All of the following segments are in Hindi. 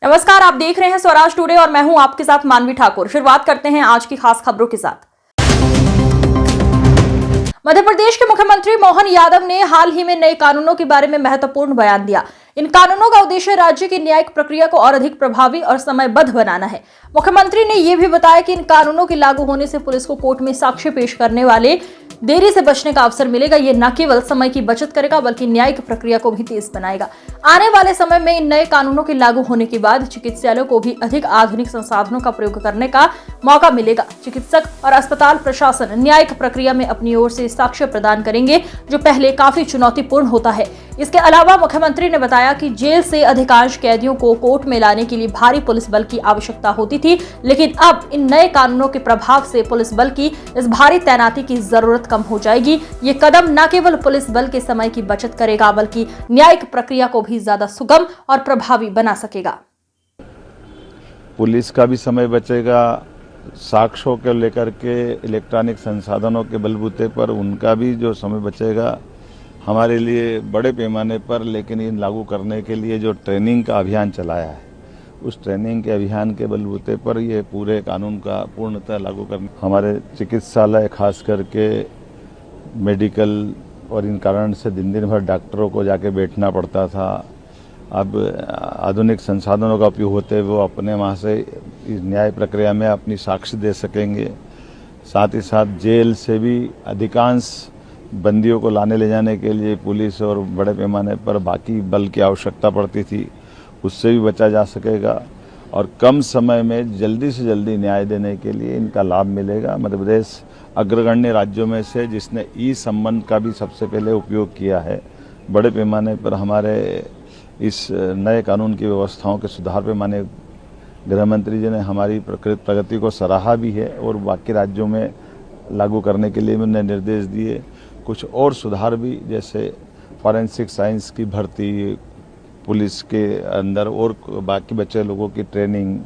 नमस्कार, आप देख रहे हैं स्वराज टुडे और मैं हूं आपके साथ मानवी ठाकुर। शुरुआत करते हैं आज की खास खबरों के साथ। मध्य प्रदेश के मुख्यमंत्री मोहन यादव ने हाल ही में नए कानूनों के बारे में महत्वपूर्ण बयान दिया। इन कानूनों का उद्देश्य राज्य की न्यायिक प्रक्रिया को और अधिक प्रभावी और समयबद्ध बनाना है। मुख्यमंत्री ने यह भी बताया कि इन कानूनों के लागू होने से पुलिस को कोर्ट में साक्ष्य पेश करने वाले देरी से बचने का अवसर मिलेगा। ये न केवल समय की बचत करेगा बल्कि न्यायिक प्रक्रिया को भी तेज बनाएगा। आने वाले समय में इन नए कानूनों के लागू होने के बाद चिकित्सालयों को भी अधिक आधुनिक संसाधनों का प्रयोग करने का मौका मिलेगा। चिकित्सक और अस्पताल प्रशासन न्यायिक प्रक्रिया में अपनी ओर से साक्ष्य प्रदान करेंगे, जो पहले काफी चुनौतीपूर्ण होता है। इसके अलावा मुख्यमंत्री ने बताया कि जेल से अधिकांश कैदियों को कोर्ट में लाने के लिए भारी पुलिस बल की आवश्यकता होती थी, लेकिन अब इन नए कानूनों के प्रभाव से पुलिस बल की इस भारी तैनाती की जरूरत कम हो जाएगी। ये कदम न केवल पुलिस बल के समय की बचत करेगा बल्कि न्यायिक प्रक्रिया को भी ज्यादा सुगम और प्रभावी बना सकेगा। पुलिस का भी समय बचेगा, साक्ष्यों को लेकर के इलेक्ट्रॉनिक संसाधनों के बलबूते पर उनका भी जो समय बचेगा हमारे लिए बड़े पैमाने पर। लेकिन इन लागू करने के लिए जो ट्रेनिंग का अभियान चलाया है, उस ट्रेनिंग के अभियान के बलबूते पर ये पूरे कानून का पूर्णतः लागू करना। हमारे चिकित्सालय खास करके मेडिकल और इन कारण से दिन दिन भर डॉक्टरों को जाके बैठना पड़ता था। अब आधुनिक संसाधनों का उपयोग होते हुए वो अपने वहाँ से इस न्याय प्रक्रिया में अपनी साक्ष्य दे सकेंगे। साथ ही साथ जेल से भी अधिकांश बंदियों को लाने ले जाने के लिए पुलिस और बड़े पैमाने पर बाकी बल की आवश्यकता पड़ती थी, उससे भी बचा जा सकेगा और कम समय में जल्दी से जल्दी न्याय देने के लिए इनका लाभ मिलेगा। मध्य प्रदेश अग्रगण्य राज्यों में से जिसने ई संबंध का भी सबसे पहले उपयोग किया है। बड़े पैमाने पर हमारे इस नए कानून की व्यवस्थाओं के सुधार पे माननीय गृह मंत्री जी ने हमारी प्रगति को सराहा भी है और बाकी राज्यों में लागू करने के लिए उन्होंने निर्देश दिए। कुछ और सुधार भी, जैसे फॉरेंसिक साइंस की भर्ती, पुलिस के अंदर और बाकी बच्चे लोगों की ट्रेनिंग,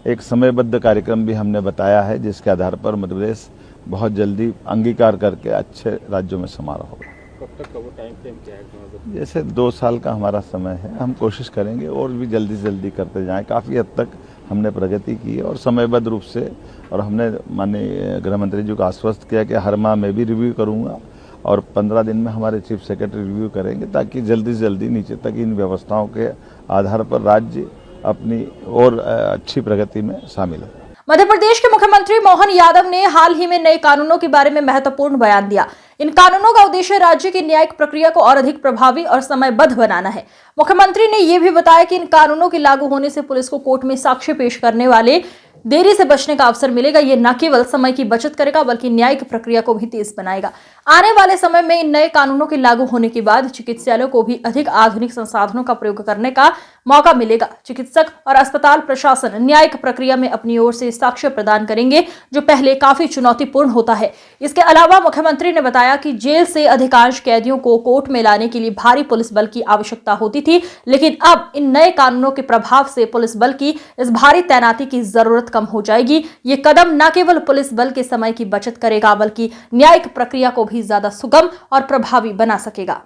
एक समयबद्ध कार्यक्रम भी हमने बताया है, जिसके आधार पर मध्य प्रदेश बहुत जल्दी अंगीकार करके अच्छे राज्यों में समारा होगा। कब तक का वो टाइम फ्रेम क्या है? जैसे 2 साल का हमारा समय है, हम कोशिश करेंगे और भी जल्दी से जल्दी करते जाएं। काफ़ी हद तक हमने प्रगति की और समयबद्ध रूप से, और हमने माननीय गृह मंत्री जी को आश्वस्त किया कि हर माह मैं भी रिव्यू करूंगा और 15 दिन में हमारे चीफ सेक्रेटरी रिव्यू करेंगे, ताकि जल्दी से जल्दी नीचे तक इन व्यवस्थाओं के आधार पर राज्य अपनी और अच्छी प्रगति में शामिल हो। मध्य प्रदेश के मुख्यमंत्री मोहन यादव ने हाल ही में नए कानूनों के बारे में महत्वपूर्ण बयान दिया। इन कानूनों का उद्देश्य राज्य की न्यायिक प्रक्रिया को और अधिक प्रभावी और समयबद्ध बनाना है। मुख्यमंत्री ने यह भी बताया कि इन कानूनों के लागू होने से पुलिस को कोर्ट में साक्ष्य पेश करने वाले देरी से बचने का अवसर मिलेगा। ये न केवल समय की बचत करेगा बल्कि न्यायिक प्रक्रिया को भी तेज बनाएगा। आने वाले समय में इन नए कानूनों के लागू होने के बाद चिकित्सालयों को भी अधिक आधुनिक संसाधनों का प्रयोग करने का मौका मिलेगा। चिकित्सक और अस्पताल प्रशासन न्यायिक प्रक्रिया में अपनी ओर से साक्ष्य प्रदान करेंगे, जो पहले काफी चुनौतीपूर्ण होता है। इसके अलावा मुख्यमंत्री ने बताया कि जेल से अधिकांश कैदियों को कोर्ट में लाने के लिए भारी पुलिस बल की आवश्यकता होती थी, लेकिन अब इन नए कानूनों के प्रभाव से पुलिस बल की इस भारी तैनाती की जरूरत कम हो जाएगी। ये कदम न केवल पुलिस बल के समय की बचत करेगा बल्कि न्यायिक प्रक्रिया को भी ज्यादा सुगम और प्रभावी बना सकेगा।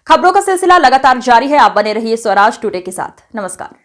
खबरों का सिलसिला लगातार जारी है, आप बने रहिए स्वराज टुडे के साथ। नमस्कार।